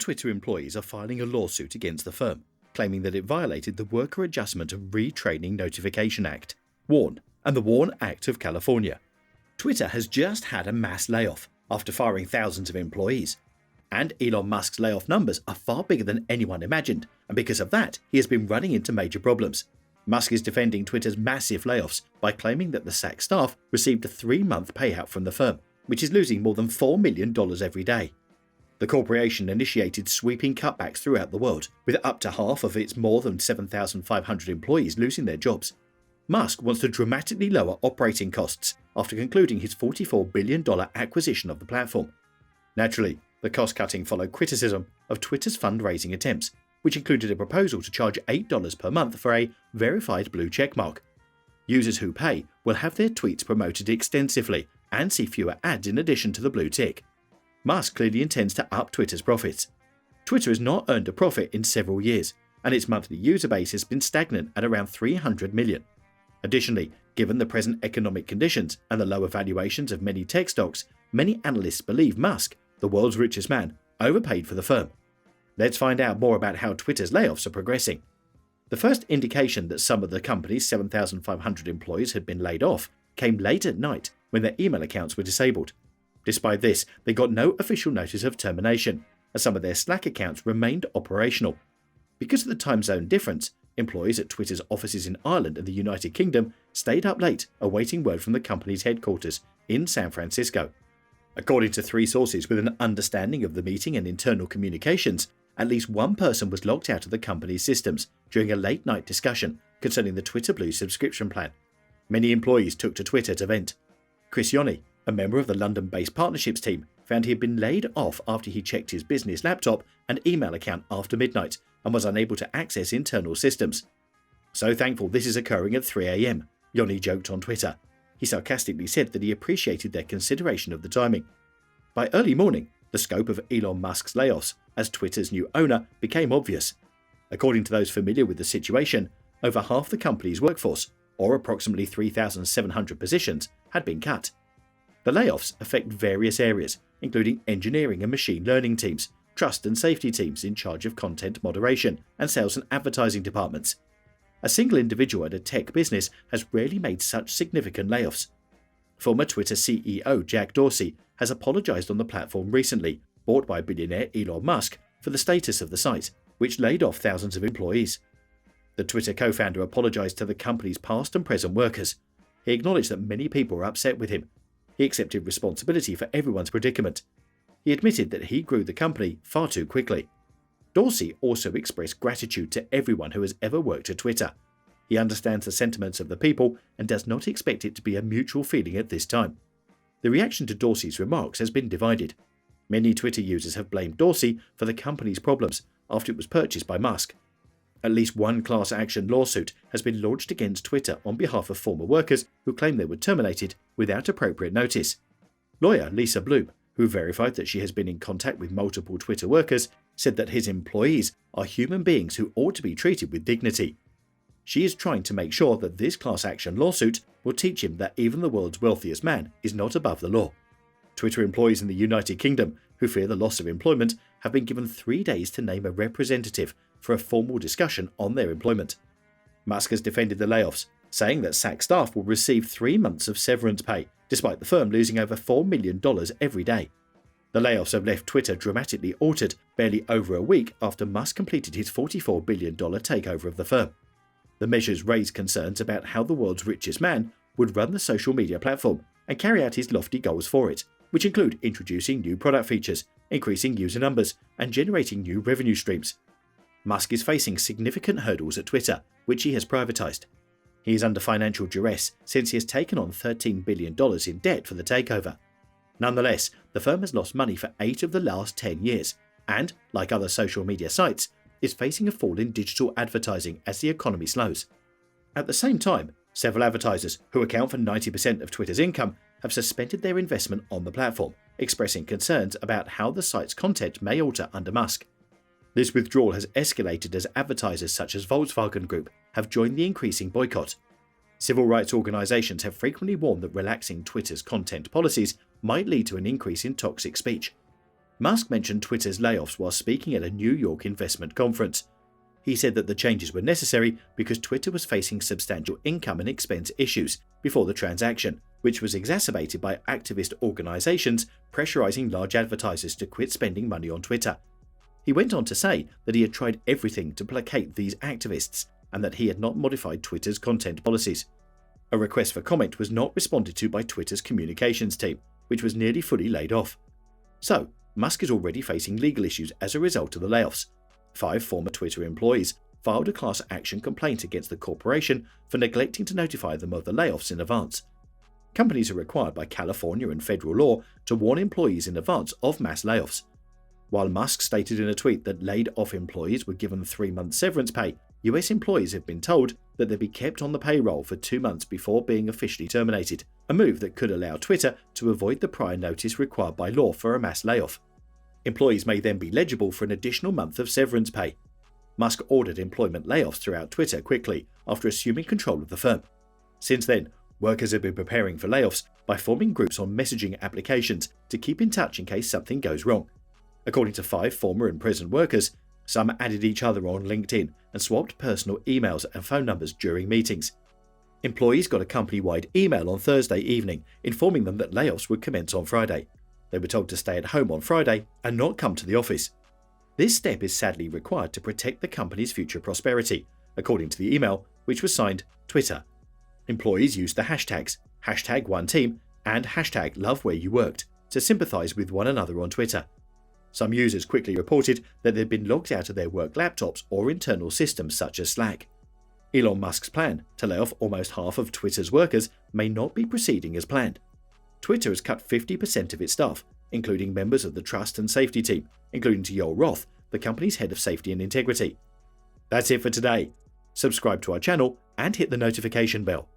Twitter employees are filing a lawsuit against the firm, claiming that it violated the Worker Adjustment and Retraining Notification Act, WARN, and the WARN Act of California. Twitter has just had a mass layoff after firing thousands of employees. And Elon Musk's layoff numbers are far bigger than anyone imagined, and because of that, he has been running into major problems. Musk is defending Twitter's massive layoffs by claiming that the sacked staff received a 3-month payout from the firm, which is losing more than $4 million every day. The corporation initiated sweeping cutbacks throughout the world, with up to half of its more than 7,500 employees losing their jobs. Musk wants to dramatically lower operating costs after concluding his $44 billion acquisition of the platform. Naturally, the cost-cutting followed criticism of Twitter's fundraising attempts, which included a proposal to charge $8 per month for a verified blue checkmark. Users who pay will have their tweets promoted extensively and see fewer ads in addition to the blue tick. Musk clearly intends to up Twitter's profits. Twitter has not earned a profit in several years, and its monthly user base has been stagnant at around 300 million. Additionally, given the present economic conditions and the lower valuations of many tech stocks, many analysts believe Musk, the world's richest man, overpaid for the firm. Let's find out more about how Twitter's layoffs are progressing. The first indication that some of the company's 7,500 employees had been laid off came late at night when their email accounts were disabled. Despite this, they got no official notice of termination, as some of their Slack accounts remained operational. Because of the time zone difference, employees at Twitter's offices in Ireland and the United Kingdom stayed up late awaiting word from the company's headquarters in San Francisco. According to 3 sources with an understanding of the meeting and internal communications, at least one person was locked out of the company's systems during a late-night discussion concerning the Twitter Blue subscription plan. Many employees took to Twitter to vent. Chris Yoni, a member of the London-based partnerships team, found he had been laid off after he checked his business laptop and email account after midnight and was unable to access internal systems. "So thankful this is occurring at 3 a.m, Yoni joked on Twitter. He sarcastically said that he appreciated their consideration of the timing. By early morning, the scope of Elon Musk's layoffs as Twitter's new owner became obvious. According to those familiar with the situation, over half the company's workforce, or approximately 3,700 positions, had been cut. The layoffs affect various areas, including engineering and machine learning teams, trust and safety teams in charge of content moderation, and sales and advertising departments. A single individual at a tech business has rarely made such significant layoffs. Former Twitter CEO Jack Dorsey has apologized on the platform recently, bought by billionaire Elon Musk, for the status of the site, which laid off thousands of employees. The Twitter co-founder apologized to the company's past and present workers. He acknowledged that many people were upset with him. He accepted responsibility for everyone's predicament. He admitted that he grew the company far too quickly. Dorsey also expressed gratitude to everyone who has ever worked at Twitter. He understands the sentiments of the people and does not expect it to be a mutual feeling at this time. The reaction to Dorsey's remarks has been divided. Many Twitter users have blamed Dorsey for the company's problems after it was purchased by Musk. At least one class action lawsuit has been launched against Twitter on behalf of former workers who claim they were terminated without appropriate notice. Lawyer Lisa Bloom, who verified that she has been in contact with multiple Twitter workers, said that his employees are human beings who ought to be treated with dignity. She is trying to make sure that this class action lawsuit will teach him that even the world's wealthiest man is not above the law. Twitter employees in the United Kingdom, who fear the loss of employment, have been given 3 days to name a representative for a formal discussion on their employment. Musk has defended the layoffs, saying that sacked staff will receive 3 months of severance pay, despite the firm losing over $4 million every day. The layoffs have left Twitter dramatically altered barely over a week after Musk completed his $44 billion takeover of the firm. The measures raise concerns about how the world's richest man would run the social media platform and carry out his lofty goals for it, which include introducing new product features, increasing user numbers, and generating new revenue streams. Musk is facing significant hurdles at Twitter, which he has privatized. He is under financial duress since he has taken on $13 billion in debt for the takeover. Nonetheless, the firm has lost money for 8 of the last 10 years and, like other social media sites, is facing a fall in digital advertising as the economy slows. At the same time, several advertisers, who account for 90% of Twitter's income, have suspended their investment on the platform, expressing concerns about how the site's content may alter under Musk. This withdrawal has escalated as advertisers such as Volkswagen Group have joined the increasing boycott. Civil rights organizations have frequently warned that relaxing Twitter's content policies might lead to an increase in toxic speech. Musk mentioned Twitter's layoffs while speaking at a New York investment conference. He said that the changes were necessary because Twitter was facing substantial income and expense issues before the transaction, which was exacerbated by activist organizations pressurizing large advertisers to quit spending money on Twitter. He went on to say that he had tried everything to placate these activists and that he had not modified Twitter's content policies. A request for comment was not responded to by Twitter's communications team, which was nearly fully laid off. So, Musk is already facing legal issues as a result of the layoffs. 5 former Twitter employees filed a class action complaint against the corporation for neglecting to notify them of the layoffs in advance. Companies are required by California and federal law to warn employees in advance of mass layoffs. While Musk stated in a tweet that laid-off employees were given 3-month severance pay, US employees have been told that they'd be kept on the payroll for 2 months before being officially terminated, a move that could allow Twitter to avoid the prior notice required by law for a mass layoff. Employees may then be eligible for an additional month of severance pay. Musk ordered employment layoffs throughout Twitter quickly after assuming control of the firm. Since then, workers have been preparing for layoffs by forming groups on messaging applications to keep in touch in case something goes wrong. According to 5 former and present workers, some added each other on LinkedIn and swapped personal emails and phone numbers during meetings. Employees got a company-wide email on Thursday evening informing them that layoffs would commence on Friday. They were told to stay at home on Friday and not come to the office. This step is sadly required to protect the company's future prosperity, according to the email, which was signed Twitter. Employees used the hashtags #OneTeam and #LoveWhereYouWorked to sympathize with one another on Twitter. Some users quickly reported that they'd been logged out of their work laptops or internal systems such as Slack. Elon Musk's plan to lay off almost half of Twitter's workers may not be proceeding as planned. Twitter has cut 50% of its staff, including members of the trust and safety team, including to Yoel Roth, the company's head of safety and integrity. That's it for today. Subscribe to our channel and hit the notification bell.